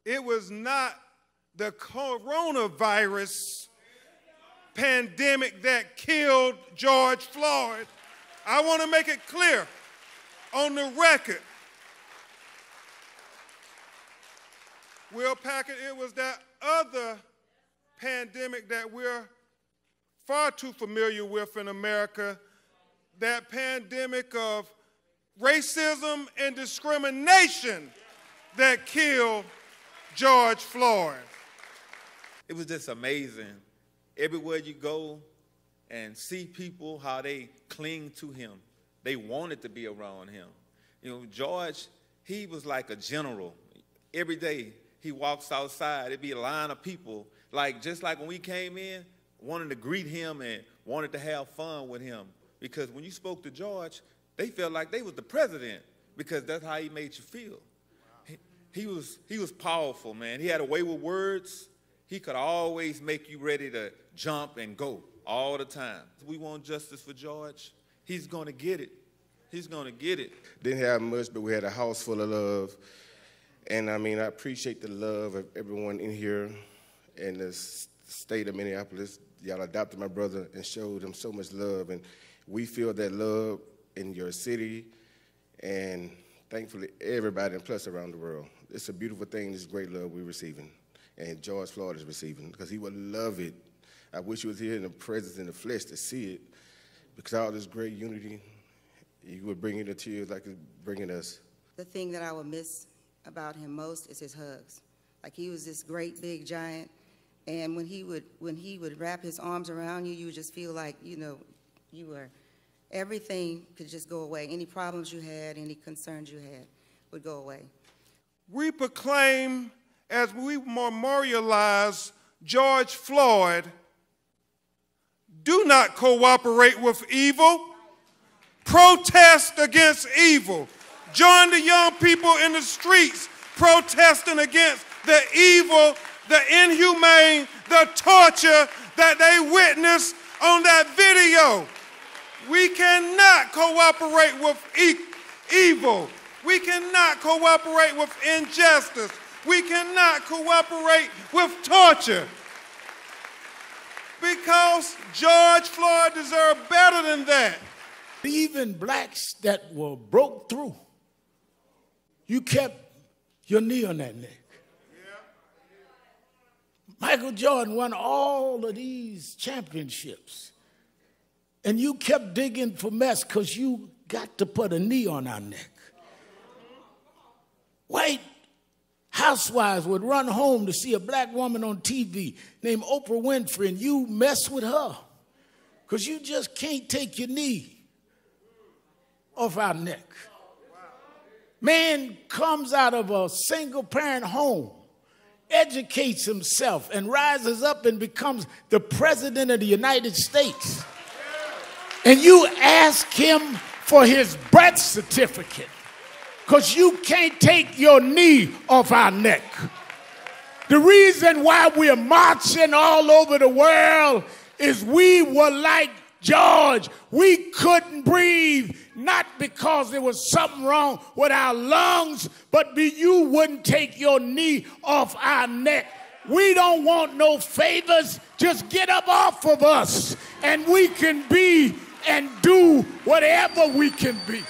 It was not the coronavirus pandemic that killed George Floyd. I want to make it clear on the record. Will Packard, it was that other pandemic that we're far too familiar with in America, that pandemic of racism and discrimination that killed George Floyd. It was just amazing. Everywhere you go and see people, how they cling to him. They wanted to be around him. You know, George, he was like a general. Every day he walks outside, it'd be a line of people, like just like when we came in, wanting to greet him and wanted to have fun with him. Because when you spoke to George, they felt like they was the president, because that's how he made you feel. Wow. He was powerful, man. He had a way with words. He could always make you ready to jump and go all the time. We want justice for George. He's going to get it. He's going to get it. Didn't have much, but we had a house full of love. And I mean, I appreciate the love of everyone in here in the state of Minneapolis. Y'all adopted my brother and showed him so much love. And we feel that love in your city and thankfully everybody and plus around the world. It's a beautiful thing, this great love we're receiving. And George Floyd is receiving, because he would love it. I wish he was here in the presence, in the flesh, to see it, because all this great unity, he would bring in the tears like it's bringing us. The thing that I would miss about him most is his hugs. Like, he was this great big giant, and when he would wrap his arms around you, you would just feel like, you know, you were, everything could just go away. Any problems you had, any concerns you had would go away. We proclaim, as we memorialize George Floyd, do not cooperate with evil. Protest against evil. Join the young people in the streets protesting against the evil, the inhumane, the torture that they witnessed on that video. We cannot cooperate with evil. We cannot cooperate with injustice. We cannot cooperate with torture, because George Floyd deserved better than that. Even blacks that were broke through, you kept your knee on that neck. Yeah. Michael Jordan won all of these championships, and you kept digging for mess because you got to put a knee on our neck. White housewives would run home to see a black woman on TV named Oprah Winfrey, and you mess with her because you just can't take your knee off our neck. Man comes out of a single-parent home, educates himself, and rises up and becomes the president of the United States. And you ask him for his birth certificate, because you can't take your knee off our neck. The reason why we're marching all over the world is we were like George. We couldn't breathe, not because there was something wrong with our lungs, but you wouldn't take your knee off our neck. We don't want no favors. Just get up off of us, and we can be and do whatever we can be.